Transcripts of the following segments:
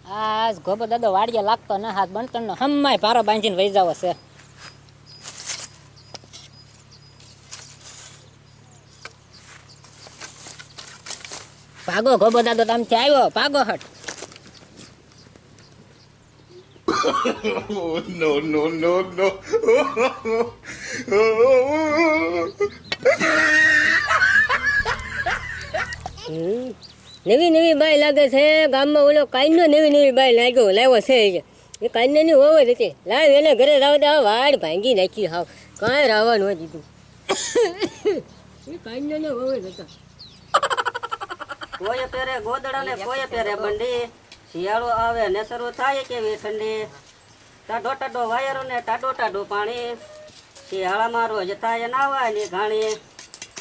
આજ ગોબો દાદો વાડીએ લાગતો ન હાથ બણતણનો હમ્માય ભારો બાંધીને વહી જાવ છે. ભાગો ગોબો દાદો તામથી આવ્યો, ભાગો હટ. Oh, no, no, no, no. નવી નવી બાઈ લાગે છે ગામમાં. ઓલો કાઈનો નવી બાઈ લાવ્યો છે એ કાઈને ની હોવ જ હતી. લાવ એને ઘરે રાવ દે, વાડ ભાંગી નાખી. હાવ કાંઈ રાવા ન દીધું. એ કાઈનો ને હોવ જ હતો. કોઈ પહેરે ગોદડા ને કોઈ પહેરે બંડી. શિયાળો આવે ને શરૂ થાય કેવી ઠંડી. ટાઢો ટાઢો વાયરો ને ટાઢો ટાઢો પાણી. શિયાળામાં રોજ થાય નાવાની ઘાણી.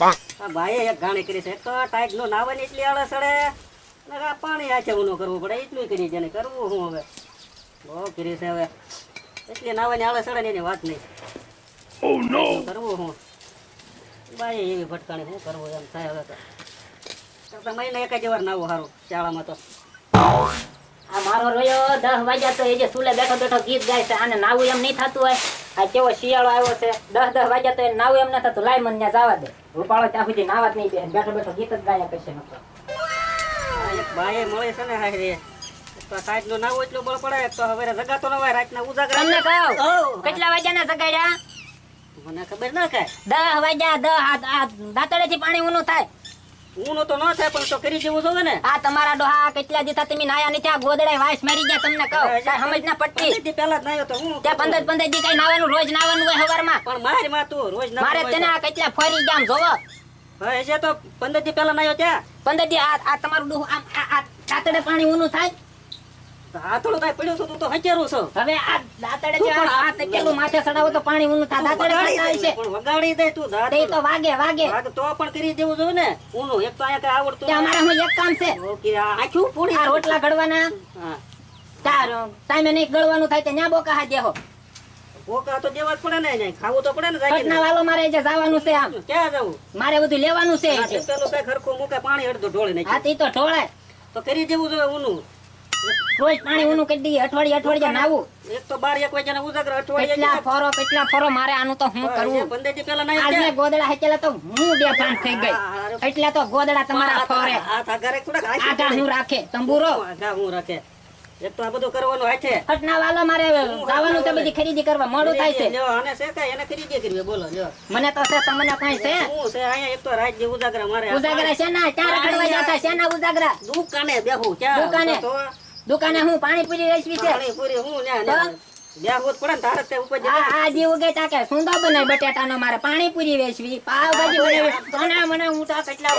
આ ભાઈએ એક ઘાણી કરી છે. એક તો ટાઈટ નો નાવાની એટલી આળસ સડે ને આ પાણી આખે ઊનું કરવું પડે. એટલું કરી છે ને કરવું હું હવે બહુ કરી છે. હવે એટલી નાવાની આળસ સડે ને એની વાત નહીં. કરવું હું ભાઈ એવી ભટકાણી શું કરવું એમ થાય. હવે તો મહિને એક જ વાર નાવું સારું શાળામાં તો. આ મારો રોયો 10 વાગ્યા તો એ જે સુલે બેઠો બેઠો ગીત ગાય છે. આને નાવું એમ નહીં થતું હોય. આ કેવો શિયાળો આવ્યો છે. 10 વાગ્યા તો એ નાવું એમ ન થતું. લાય મને ત્યાં જવા દે. રૂપાળો ત્યાં સુધી નાવા જ નહીં દે. બેઠો બેઠો ગીત જ ગાયા કરશે. એક ભાઈ મળે છે ને હારે તો સાઈડ નો નાવો એટલો બળ પડે તો હવે જગાતો ન હોય. રાતના ઉજાગરા તમને કહું કેટલા વાગ્યાના જગાડ્યા? મને ખબર ના કાય. 10 વાગ્યા. 10 આ દાંતડેથી પાણી ઊનું થાય. ઊનો તો ન થાય પણ તો કરી જેવું જોવે ને. આ તમારા ડોહા કેટલા દિવસ તમે નાયા નથી. આ ગોદડાય વાસ મારી ગયા. તમને કહું કાંઈ સમજ ના પડતી. પેલા જ નાયો તો હું ત્યાં 15 દી કઈ નાવાનું રોજ નાવાનું હોય હવારમાં. પણ મારી માં તું રોજ ના મારે તેને આ કેટલા ફરી ગયા આમ જોવો. હવે છે તો 15 દી પેલા નાયો ત્યાં 15 દી આ તમારું ડોહું આમ આ દાંતડે પાણી ઊનું થાય. આ થોડું કઈ પડ્યું છું તું તો હચેરું છો. હવે આ દાંતડે જે આ તેલું માથે સડાવો તો પાણી ઊનું થાય. દાંતડે થાય છે પણ વગાડી દે તું દાંત તે તો વાગે તો પણ કરી દેવું જોઈએ ને. ઊનું એક તો અહીંયા કઈ આવડતું તે અમારે હું એક કામ છે. ઓકે આખું પૂરી આ રોટલા ઘડવાના. હા તાર ટાઈમે નહીં ગળવાનું થાય તે ન્યા બોકા હા દેહો. ભોકા તો દેવા જ પડે ને અહીંયા ખાવું તો પડે ને ઘટના વાલો મારે જે જવાનું છે. આમ ક્યાં જવું મારે બધું લેવાનું છે. પેલું કઈ ખરખું મૂકે પાણી અડધું ઢોળે હા નાખી તે તો ઢોળાય. તો કરી દેવું જોઈએ ઊનું. રોજ પાણી ઊનું કરી દઈએ. અઠવાડિયે નાવું. એક તો 12-1 વાગ્યાના ઉજાગરા અઠવાડિયે કેટલા ફરો મારે આનું તો હું કરવું. 15 દી પેલા નાઈ આજે ગોદડા હેચેલા તો હું બે ભાન થઈ ગઈ. એટલે તો ગોદડા તમારા ફરે આ ઘરે થોડા આગા હું રાખે તંબુરો. આગા હું રાખે. એક તો આ બધું કરવાનું હાથે. ઘટના વાલો મારે જવાનું તો બધી ખરીદી કરવા મોડું થાય છે. લ્યો આને છે કાઈ એને ખરીદી કરવી બોલો લ્યો. મને તો છે તમને કઈ છે? હું છે અહીંયા એક તો રાત જે ઉજાગરા મારે. ઉજાગરા છે ના ચાર ખડવા જાતા છે ના ઉજાગરા. દુકાને બેહું ક્યાં દુકાને? તો દુકાને હું પાણીપુરી રેસવી છે. પાણીપુરી હું ન્યા બેહું જ પડે ને તારે તે ઉપર આ જી ઉગે તાકે સુંદા બનાય બટેટાનો મારે પાણીપુરી વેચવી. પાવભાજી બનાવી. તને મને હું તો કેટલા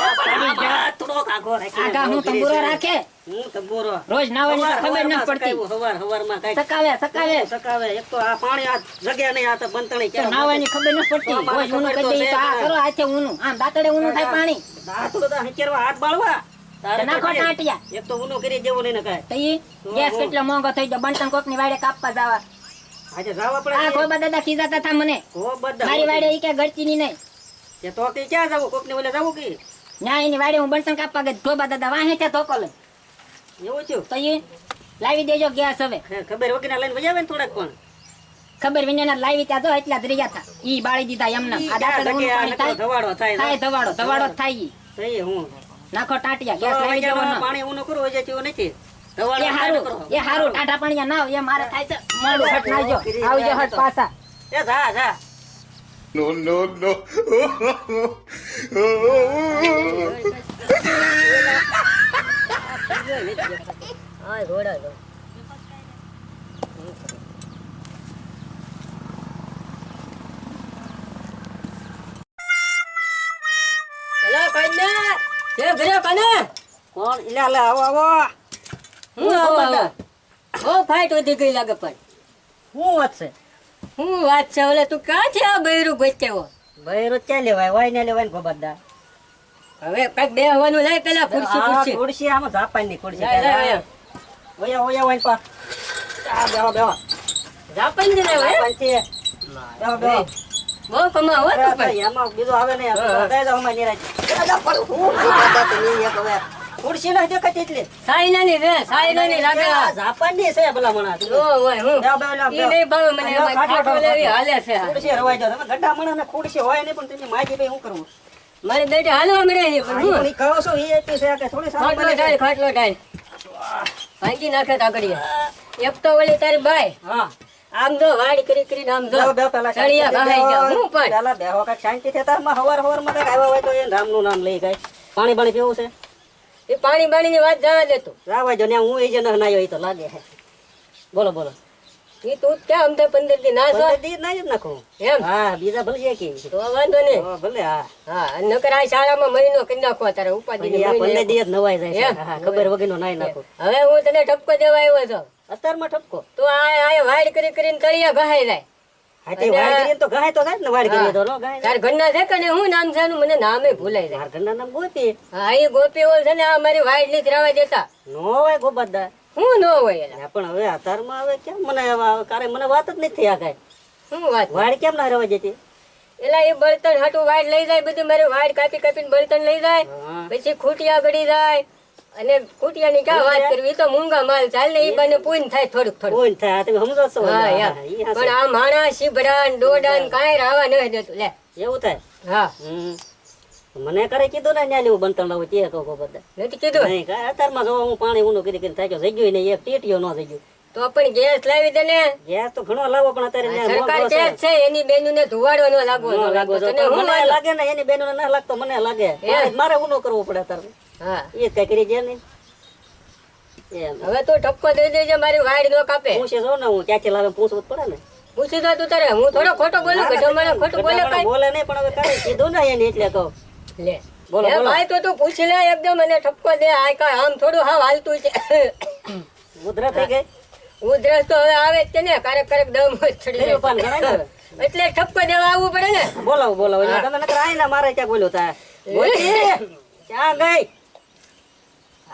થોડો કાગો રાખી આગા હું તંબુરો રાખે. હું તંબુરો રોજ નાવાની તો ખબર ન પડતી. હવારમાં કઈ સકાવે. એક તો આ પાણી આ જગ્યા નહીં. આ તો બંતણી તો નાવાની ખબર ન પડતી. રોજ ઊનું કરી દઈએ તો આ કરો હાથે ઊનું. આમ દાંતડે ઊનું થાય પાણી. દાંતડું તો હકેરવા હાથ બાળવા તારે નાખો ટાંટિયા. એક તો ઊનું કરી દેવું નહીં ને કાંઈ. તો ગેસ કેટલો મોંઘો થઈ ગયો. બંટન કોક ની વાડે કાપવા જવા. આજે જાવા પડે. આ ગોબા દાદા ખીજાતા હતા મને. મારી વાડે ઈ કે ગળતી ની નહીં. કે તો કે ક્યાં જાવું? કોક ને ઓલે જાવું કે ન્યા એની વાડે હું બંટન કાપવા ગઈ. ગોબા દાદા વાહે છે ધોકો લઈ. એવું થયું? તો ઈ લાવી દેજો ગેસ હવે. ખબર વગર લઈને વજાવે ને થોડાક પણ ખબર વિના લાવી ત્યાં તો એટલા દરિયા થા. ઈ બાળી દીધા એમના. આ દાંતડે ઊનું પાણી થાય. ધવાડો થાય ધવાડો થાય ઈ. સહી હું નાખો ટાંટિયા. ગેસ લાવી દેવાનો. પાણી ઊનું કરવું હોય જેવું નથી. એ હારું ટાટા પાણી નાવ. એ મારે થાય છે મોડું. હટ નાજો. આવજો હટ પાછા. એ જા No, no, no. હા ઘોડા તો હેલો કાઈને જે ઘરે કાને કોણ ઇલા લે આવો હું આવો ઓ ફાઈટ વધી ગઈ લાગે. પણ હું વાત છે? હું વાત છે? ઓલે તું ક્યાં છે આ બૈરું ગોત્યો? ભાઈ ક્યાં લેવાય? વાય ને લેવાય ને ગોબરદા. હવે કઈક બેહવાનું લાય પેલા ખુરશી ખુરશી આમાં જાપાનની ખુરશી. લાય ઓયા વાય પા. આ બેહો જાપાન ને લાય જાપાનથી. બેહો બહુ કમાવો તો પણ એમાં બીજું આવે ને દઈ દો અમારી નિરાજ. હું ગોબરદા તો નહીં એક હવે ખુરશી નથી દેખાતી એટલે સાઈનાની છે, સાઈનાની લાગે આ. જાપાનની છે ભલામણા ઓ હોય હું બેહો, બેહો, બેહો. ઈ નહીં ભાવે મને, એમાં ખાટલો ખાટલો લેવી હાલે છે આ. ખુરશી રવાઈ જાઓ. તમે ગड्ढा મણાને ખુરશી હોય નહીં પણ તમે માગી ભાઈ શું કરવું? મારી બેટી હાલવા મળે છે પણ હું પણ ઈ કહો છો ઈ એટલી છે કે થોડી સારી ખાટલો બને છે. ઢાળ, ખાટલો ઢાળ. ભાંગી નાખે તાકડીએ. એક તો ઓલી તારી બાઈ હા આમ જો વાડ કરી કરીને આમ જો બેહો, બેહો, પેલા ચડિયા શાંતિથી ગહાઈ બેહો. જાવ. હું પણ પેલા બેહો કાંઈક શાંતિથી તારમાં હવાર-હવારમાં કાંઈક આવ્યા હોય તો એ રામનું નામ લઈ કાંઈ. પાણી બાણી પીવું છે? એ પાણી બાણીની વાત જવા દેતો. રાવા જો ને હું એ જે નાયો એ તો લાગે છે. બોલો બોલો. એ તું ક્યાં અમથે 15 દી ના છો? 15 દી નાઈ જ નાખું. એમ હા બીજા ભલે છે કે તો વાંધો નહીં. ભલે હા હા અને નકર આ શાળામાં મહિનો કરી નાખો તારે ઉપાધિ પછી આ 15 દી જ નવાઈ જાય એમ? છે. હા ખબર વગરનો નાઈ નાખું. હવે હું તને ઠપકો દેવા આવ્યો છું. અત્યારમાં ઠપકો. તો આ વાડ કરી કરીને તળિયા ગહાઈ જાય. હા તે વાડ કરીએ તો ગાય તો થાય ને વાડ કરીએ તો નો ગાય. તાર ઘરના છે કે ને હું નામ છે એનું મને નામે ભૂલાઈ જાય. મારા ઘરના નામ ગોપી. હા એ ગોપી ઓલ છે ને આ મારી વાડ ની રહેવા દેતા. નો હોય ગોપાદા. હું ન હોય એલા. હા, પણ હવે અત્યારમાં હવે કેમ મને કારે મને વાત જ નથી થયા કાંઈ. શું વાત વાડ કેમ ના રહેવા જતી? એલા એ બળતણ હાટું વાડ લઈ જાય બધું મારે વાડ કાપી કાપીને બળતણ લઈ જાય હા. પછી ખૂટિયા ગળી જાય અને ખૂટિયાની ક્યાં વાત કરવી ઈ તો મૂંગા માલ ચાલ ને ઈ બને પૂન થાય થોડુંક થોડુંક. કોઈ થાય તમે સમજો છો? હા હા, યાર. ઈ હાચું. પણ આ માણા શીભડાન ડોડાન કાંઈ રાવા ન દેતું લે. એવું થાય. હા મને કરે કીધું ને ન્યા લેવું બનતણ લાવું તે કહો બધા. નથી કીધું નહીં કાંઈ અત્યારમાં જો હું પાણી ઊંડું કરી કરીને થાક્યો થઈ ગયું ને એક ટીટીઓ ન થઈ ગયું. તો પણ ગેસ લાવી દે ને. ગેસ તો ઘણો લાવો પણ અત્યારે ન્યા સરકાર મોંઘો કે છે. જ છે એની બેનું ને ધુવાડો ન લાગવો ન લાગો તને તો હું મને લાગે? લાગે ને એની બેનો ના લાગતો મને લાગે. મારે ઊંડો કરવો પડે અત્યારે. હા એ જ કઈ કરી દે નહીં એમ. હવે તો ઠપકો દઈ દેજે મારી વાડ નો કાપે. પૂછે જો ને હું ક્યાંથી લાવે પૂછવું જ પડે ને. પૂછી દો તું તારે હું થોડો ખોટો બોલું કે તમારે ખોટું બોલે ગધામણા કાંઈ? બોલે નહીં પણ હવે કાંઈ કીધું ને એને એટલે કહું. લે બોલો, એ બોલો. ભાઈ તો તું પૂછી લે એકદમ અને ઠપકો દે આ કાંઈ આમ થોડું હાવ હાલતું છે. મુદ્રા થઈ ગઈ. ઉધરસ તો હવે આવે જ છે ને ક્યારેક ક્યારેક દમ જ ચડી થયું પાન જાય. ગણાય ને. એટલે ઠપકો દેવા આવવું પડે ને. બોલાવો બોલાવો એટલે તમે નકર આઈને મારે ક્યાં બોલ્યો તા બોલી ક્યાં ગઈ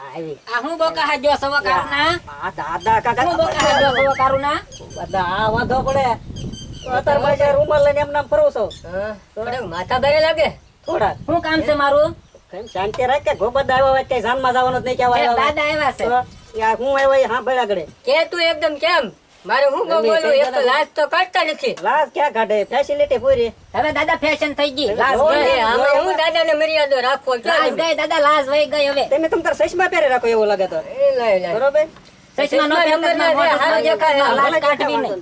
આવી આ હું બોકા હાજો સવા કારુના આ દાદા કાકા હું બોકા હાજો સવા કારુના બધા આ વાંધો પડે તો અત્યારે પાછા રૂમાલ લઈને એમ નામ ફરવું છો હા થોડાક માથા ભારે લાગે. થોડા શું કામ છે મારું? કેમ શાંતિ રાખ કે ગોબદ આવ્યા હોય કઈ જાનમાં જવાનું જ નહીં એ કહેવાય દાદા આવ્યા છે. યાર હું આવ્યો હા ભેળા ગળે કે તું એકદમ કેમ મારે હું કહું બોલું એક તો લાજ તો કાઢતા નથી. લાજ ક્યાં કાઢે ફેસિલિટી પૂરી હવે દાદા ફેશન થઈ ગઈ. લાજ જો ગઈ. ને, આમાં હું દાદાને મર્યાદો રાખવો લાજ ક્યાં ગઈ દાદા, લાજ વહી ગઈ હવે. તમે તમ તાર ચશ્મા પહેરે રાખો એવું લાગે તો બરોબર ચશ્મા નો નંબર ના છે, હારું દેખાય. લાજ કાઢવી નહીં.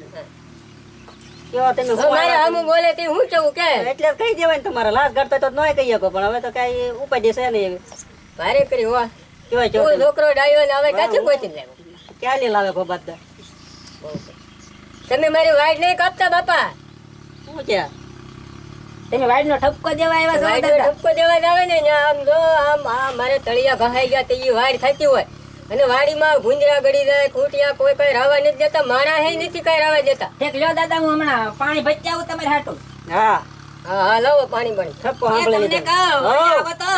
કેવા તમે હું મારે આમ બોલે તે હું કેવું કે એટલે જ કહી દેવાય ને તમારે લાજ કાઢતા તો નોય કહી શકો પણ હવે તો કઈ ઉપાય છે નહીં એવી ભારે કરી હો કેવાય તું કેવાય છોકરો ડાયો ને હવે ક્યાંથી પહોંચી લેવો. ક્યાં લઈ લાવે ગોબદ તમે મારી વાડ નહીં કાપતા બાપા. શું છે તમે વાડીનો ઠપકો દેવા આવ્યા છો વાડનો દાદા? ઠપકો દેવા જ આવે ને ન્યા આમ જો આમ આ મારે તળિયા ઘહાઈ ગયા તે ઈ વાડ થતી હોય અને વાડીમાં ભૂંજરા ગળી જાય ખૂટિયા કોઈ કઈ રાવા નથી દેતા માણા હે નથી કઈ રાવા દેતા. ઠેક લ્યો દાદા, હું હમણાં પાણી ભચ્યા આવું તમારે હાટું. હા હા હા લાવો પાણી પાણી. ઠપકો એ સાંભળી તમને લીધો કહું, હો. આવો તો.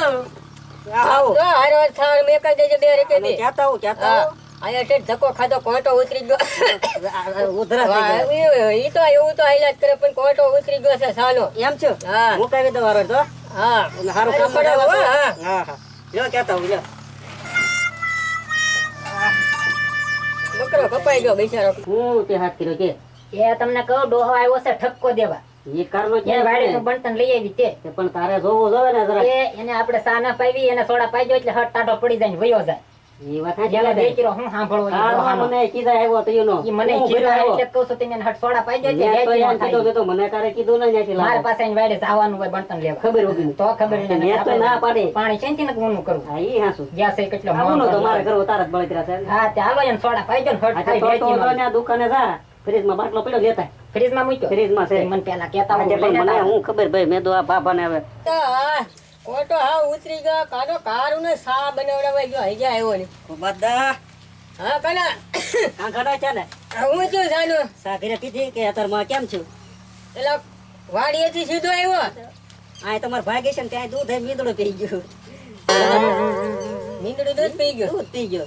આવો જો હારો થાળ મેં કહી દેજે 2 રૂપિયા ક્યાં આવું ક્યાં હા આવું આયા ઠેઠ ધક્કો ખાધો કોટો ઉતરી ગયો. ઉધરા થઈ ગયા ઈ તો એવું તો હાઈલાઈટ કરે પણ કોટો ઉતરી ગયો છે સાનો. એમ છો હા મુકાવી દો વારો તો હા અને હારું કામ પડે કરાવો હો, છો. હા. હા હા લ્યો કહેતા હું લ્યો બકરો કપાઈ ગયો બિચારો. હું તે હાથ કર્યો કે એ તમને કહું, ડોહો આવ્યો છે ઠપકો દેવા. એ કારનો એ વાડીનું બણતણ લઈ આવી તે. પણ તારે જોવું જોવે ને જરા એને આપણે સા ના પાવી, એને સોડા પાઈ દો એટલે હટ ટાઢો પડી જાય ને વયો જાય. એ વાત પેલા બે કિલો હું સાંભળવો એ ડોહાનો. મને કીધા આવ્યો તો એનો ઈ મને હું કીધું આવ્યો. એટલે જ કહું છું, તમે એને હટ સોડા પાઈ દો એટલે મેં તો વેચી એમ ન થાય. કીધું કે મને તારે કીધું ને ત્યાંથી મારા લાવો. પાસે આઈને વાડે જવાનું હોય બણતણ લેવા. ખબર વગરની. તો ખબર એને મેં તો આપણે ના પાડી. પાણી છે ને ઊનું કરવું. હા ઈ હાસું. ગયા છે કેટલો આવું તો મારે મોંઘો. કરવું તારા જ બળતરા છે હા તે હાલો એને સોડા પાઈ દો ને હટ આ ખાલી તો વેચી ન તો થાય. ને આ દુકાને જા ફ્રીજમાં બાટલો પડ્યો લેતા ફ્રીજમાં મૂક્યો. ફ્રીજમાં છે મને પેલા કહેતા આજે હોય, પણ લઈને મને આવો. હું ખબર ભાઈ મેં તો આ બાપાને હવે કોટો હા ઉતરી ગયો કાનો કારું ને સા બનાવડાવા ગયો હઈ જાય આવ્યો ને. બધા હા કના આ ઘડા છે ને હું છું જાનો સાગરે કીધી કે અત્યારમાં કેમ છું પેલા વાડીએથી સીધો આવ્યો. આ તમારા ભાઈ છે ને ત્યાં દૂધ મીંદડું પી ગયું નીંદડું દૂધ પી ગયો. દૂધ પી ગયો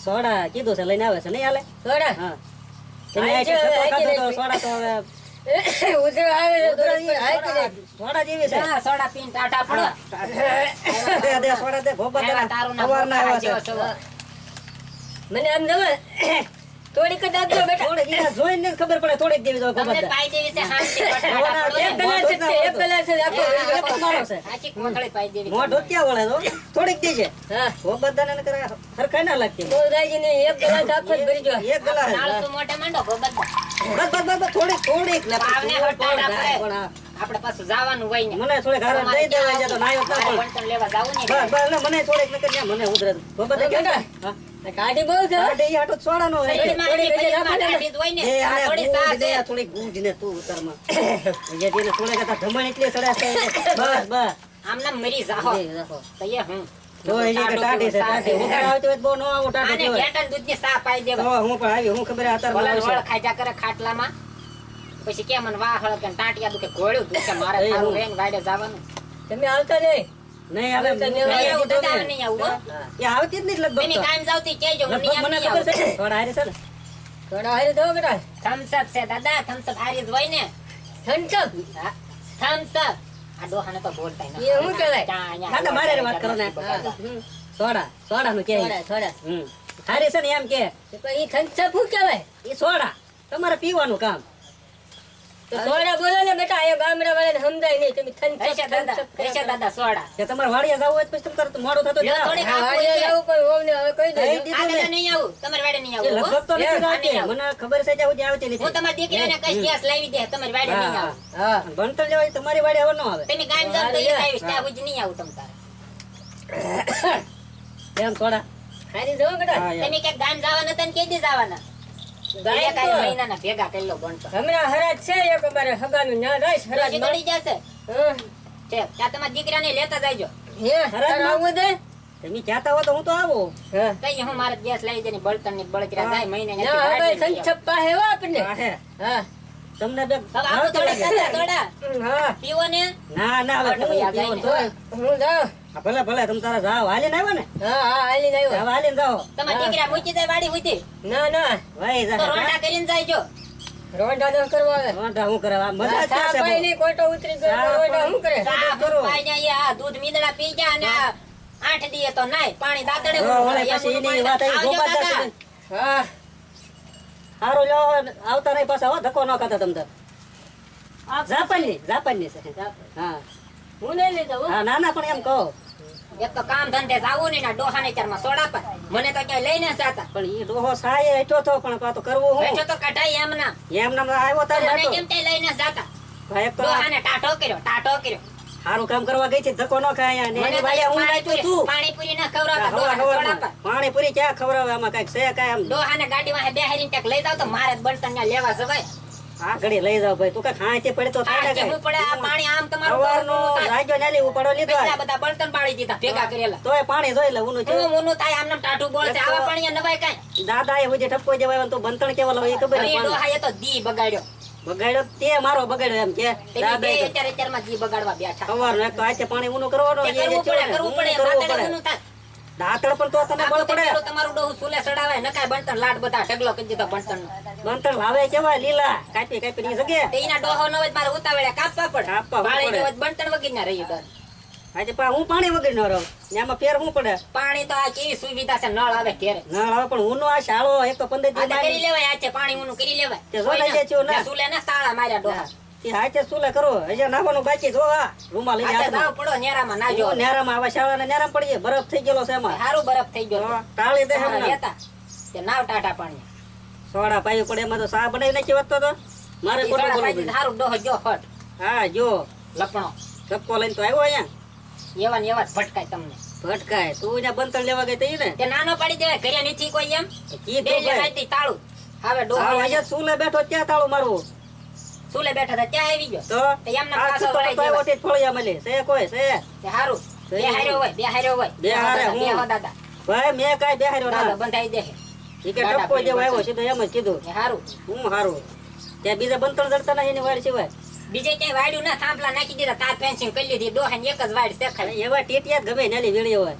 સોડા કીધું છે લઈને આવે છે નહીં હાલે સોડા હા તમે આઈ આ છે, કે આઈ ખાધો છે તો ને. સોડા તો હવે ઉધરો આવે છે થોડા દિવસ હાય કે નહીં? સોડા જેવી છે જા, સોડા પીને ટાટા પડો. દે સોડા દે ગોબર આવ્યા તારું નામ સવારના ગોપાળા આવ્યા જેવો છે. સવો. મને આમ જવા થોડીક જ આપજો બેટા. થોડીક ઈ જોઈને જ ખબર પડે થોડીક જેવી તો તમને ગોબર પાઈ દેવી છે હાંસી પર ટાટા પડો એક ને. ગ્લાસ જ છે, એક ગ્લાસ જ આપો. એક તમારો છે. આખી કોથળી પાઈ દેવી. મોઢ ક્યાં વળે તો થોડીક દે છે હા ગોબર દાને કરે હરખાઈ ના લાગતી તો રાજીને એક ગ્લાસ આપો જ ભરી જો. એક ગલા નાળસું મોઢે માંડો ગોબરદા. બસ થોડીક લે પાવને હટાડા પડે. પણ આ આપણે પાછું જવાનું હોય ને. મને થોડીક હારે દઈ દેવાય છે તો નાયો ના મારે પણ બળતણ લેવા જાવું ને. બસ બસ મને થોડીક નકર ને મને ઉધરે ગોબર દે બેટા. હા આ કાઢી બહુ છે. આ દે ઈ આટો સોડાનો હોય થોડી મારી થોડી પેલીમાં થોડી ટાઢી જ હોય ને. એ આ આને થોડી ગુંજ સાસ દે છે. થોડી ગુંજ ને તું ઉતરમાં એ જેને થોડે કતા ધમણ એટલે સડા છે બસ બસ આમનામ મરી જાહો. દે રાખો તો એ હું. જો એ કે ટાટી છે ટાટી હું કરા આવતો હોય તો બહુ નો આવું ટાટી આને કહેવાય. ઘેટાં દૂધની સા પાઈ દેવા. તો હું પણ આવી હું ખબર અત્યારે ભલે આવશે વળ ખાજા કરે ખાટલામાં. પછી કે મને વાહ હળગે ને ટાંટિયા દુખે ઘોડ્યું દુખે મારે એ થારું હું. રહે ને વાડે જવાનું. તમે આવતા નહીં. નહીં આવે નહીં નહીં નહીં આવું, આવતી દાદા નહીં આવું, હો. એ આવતી જ નહીં લગભગ પેલી તો. કાયમ જાવતી કહેજો, હું લગભગ નહીં મને આવું, ખબર નહીં છે થોડા હારે છે ને થોડા હારે દો બેટા. આવું. Thumbs up છે દાદા, thumbs up હારી જ હોય ને. થનચપ. હા, thumbs up. આ ડોહાને તો બોલતાય નથી. એ શું કહેવાય? ક્યાં અહીંયા દાદા મારે હારે વાત કરો ને બગાડો. સોડા સોડા નું કે થોડા થોડા. હારે છે ને એમ કે તો પણ ઈ થનચપ શું કહેવાય? એ સોડા તમારે પીવાનું કામ તો સોડા બોલો ને બેટા, અહીંયા ગામડા વાળાને સમજાય નહીં. તમે હશે દાદા, થનચપ હશે દાદા સોડા. કે તમારે વાડીએ જવું હોય તો પછી તમારે તો મોડું થતું લ્યો, જાઓ. થોડીક હા, આપવું વાડીએ છે. જવું પણ હોમને હવે કહી કહી દેજો. દીધું આ દાદા ને. નહીં આવું, તમારે વાડે નહીં એ આવું, હો. લગભગ તો નથી આ રાખતી. નહીં આવું. મને ખબર છે ત્યાં સુધી આવતી નથી. હું તમારી દીકરીને કહીશ ગેસ લાવી દે, તમારી વાડે નહીં હા, આવું. હા ભણતર લેવાય તમારી વાડી હવે ન આવે તમે કાયમ જાવ તો એ લાવીશ, ત્યાં સુધી નહીં આવું તમ તારે. એમ સોડા હારી દો બેટા. હા, યાર. તમે ક્યાંક ગામ જવાના હતા ને કેદી જવાના? ગાય એક આય તો મહિનાના ભેગા કરી લો ભણતો. હમણાં હરાજ છે એક અમારે હગાનું ન્યા રહીશ ડોશી હરાજમાં. દોડી જશે. હા. ઠીક, ત્યાં તમારા દીકરાને લેતા જાયજો. હે તારે આવું દે. તમે કહેતા હો તો હું તો આવું હા કઈ હું મારે ગેસ લઈ જઈને બળતણ ની બળતરા જાય મહિને ના હવે થનચપ પાસે હો આપણને. હા, હે. હા તમને બે હવે આપણું થોડું દાદા થોડા હા પીવો ને. ના ના હવે આટો ભાઈ આ જાય હું ને. તો- હું જાઉં. હા, ભલે ભલે તમે તારા જાઓ હાલીને આવ્યા ને હા હા હાલીને હવે આવ્યો. હાલીને જાઓ તમારા દીકરા મૂકી જાય વાડી ઉતી ના ના ભાઈ તો રોંઢા કરીને જાયજો. રોંઢા ન કરવા આવે. વાંઢા હું કરે આ મજા જ ચા થશે પાઈ બહુ. ની કોટો ઉતરી ગયો ચા રોંઢા શું કરે? ચા કરો. પાઈ જાય, આ દૂધ મીંદડા પી જા અને આ 8 દીએ તો નાય પાણી દાદડે જો, વળે પછી એની વાત આવી, આવજો ગોપાલ દાદા. દાસ. હા હારું લ્યો આવતા નહીં પાછા હો ધક્કો ન ખાતા તમ તાર જાપાનની છે હા હું નહીં લેતો હો. હા ના ના પણ એમ કહો એક તો કામ ધંધે જાવું નહીં ને ડોહાને ચારમાં સોડા પર મને તો ક્યાંય લઈને જાતા. પણ ઈ ડોહો સાયે હેઠો થો પણ પા તો કરવું હું બેઠો તો કઢાઈ એમના. એમ નામ આવ્યો તારે મને હેઠો કેમ ક્યાંય લઈને જાતા. ભાઈ એક તો ડોહાને ટાટો કર્યો. સારું કામ કરવા ગઈ છે ધક્કો ન ખાય અહીંયા. ને મને એની તો વાળે હું પાણીપુરી- નાચ્યું છું પાણીપુરી ના ખવડાવતા હવાર ડોહાને સોડા હવારમાં. પર. પાણીપુરી ક્યાં ખવડાવે આમાં કાંઈક છે કાંઈ આમ ડોહાને ગાડી વાહે બેહારીને ક્યાંક લઈ જાવ તો મારે જ બળતણ ત્યાં લેવા જવાય. આ ઘડી લઈ જાવ ભાઈ તું કાંઈ ખાંચી પડે તો થાય આ ને કેવું પડે આ પાણી આમ તમારું સવારનો ઊનું થાય. રાજો નાલી ઉપાડો લીધો કેટલા બધા બળતણ પાડી દીધા ભેગા કરેલા. તોય પાણી જોઈ લે ઊનું છે ઊનું થાય આમને ટાઢું બોળ છે. આવા પાણી નવાય કાંઈ. દાદા એ હુજે ઠપકો જવાય તો બંતણ કેવા લાવે એ ખબર અને નહીં એ ડોહાએ તો દી બગાડ્યો. બગાડ્યો તે મારો બગાડ્યો એમ કે તેની દાદા બે એ તો અત્યારમાં દી બગાડવા બેઠા. સવારનો એક તો આચે પાણી ઊનું કરવાનું તે એ જે કરવું પડે, થયું કરવું ને, પડે. કરવું રાતડે પડે. ઊનું થાય. દાંતણ પણ તો તને આ બળ તો પડે પેલું તમારું ડોહું સુલે સડાવે નકાય બળતણ લાડ બધા ઢગલો કરી દીધો બળતણનો. બંતણ લાવે કેવા લીલા કાપી કાપી ની જગ્યા તે એના ડોહો નો જ મારે ઉતાવળે કાપવા પડે. કાપવા વાળી પડે. નો જ બળતણ વગી ના રહી ડર. આજે પા હું પાણી વગર ન રહું એમાં ફેર હું પડે પાણી તો આ કેવી સુવિધા છે, નળ આવે ઘેરે. ના આવે પણ હું આ શાળો એક તો 15 આ તો કરી દી લેવાય, આ છે પાણી ઊનું કરી લેવાય. તે જોઈ લેજે છું ને. ત્યાં સુલે ના તાળા માર્યા ડોહા. હાચે સુલે કરો હજી નાખવાનું બાકી જો આ રૂમાલ લઈ આ તો હાથમાં. જાવ પડો નેરામાં નાજો. હું નેરામાં આવા શાળાને નેરામ પડી જાય બરફ થઈ ગયેલો છે એમાં હારું બરફ થઈ ગયો. હા, ટાળી દે તમારે હમણાં. લેતા. તે નાવ ટાટા પાણી. સોડા પાવી પડે એમાં તો સા બનાવી નાખી વધતો તો મારે ઈ ખોટું સોડા બોલવું પાઈ દીધું. હારું ડોહો ગયો ફટ. પડ્યું. હા જો લપણો. ધક્કો લઈને તો આવ્યો અહીંયા એવા ને એવા જ ભટકાય તમને. ભટકાય તું અહીંયા બંતણ લેવા ગઈ તઈ ને તે નાનો પાડી દેવાય, ઘરે નથી કોઈ એમ. કીધું બે ભાઈ. લેવાય તાળું. હવે ડોહો હા, અહીંયા અહીંયા સુલે બેઠો ત્યાં તાળું મારવું સુલે બેઠા હતા ત્યાં આવી ગયો. તો તો એમને આ પાછો છૂટો વળાઈ તો આવ્યો દેવાય. તે જ ફળિયા મળે છે કોઈ છે તે હારું. બે સહી. હાર્યો હોય, બે હાર્યો હોય. બે હારે દાદા, હું. બે હો દાદા. ભાઈ મેં કાંઈ બેહાર્યો દાદા ના બંધાઈ દે. ઈ કે દાદા ટપકો ભાઈ જેવો આવ્યો બંધાઈ. સીધો એમ જ કીધું એ હારું. હું હારું ત્યાં બીજા બંતણ જડતા નહીં એની વાડ સિવાય બીજે ક્યાંય વાડ્યું ના, થાંભલા નાખી દીધા, તાર ફેન્સિંગ કરી લીધી, ડોહાને એક જ વાડ શેખાય. એવા ટેટિયા જ ગમે નાલી વેળી હોય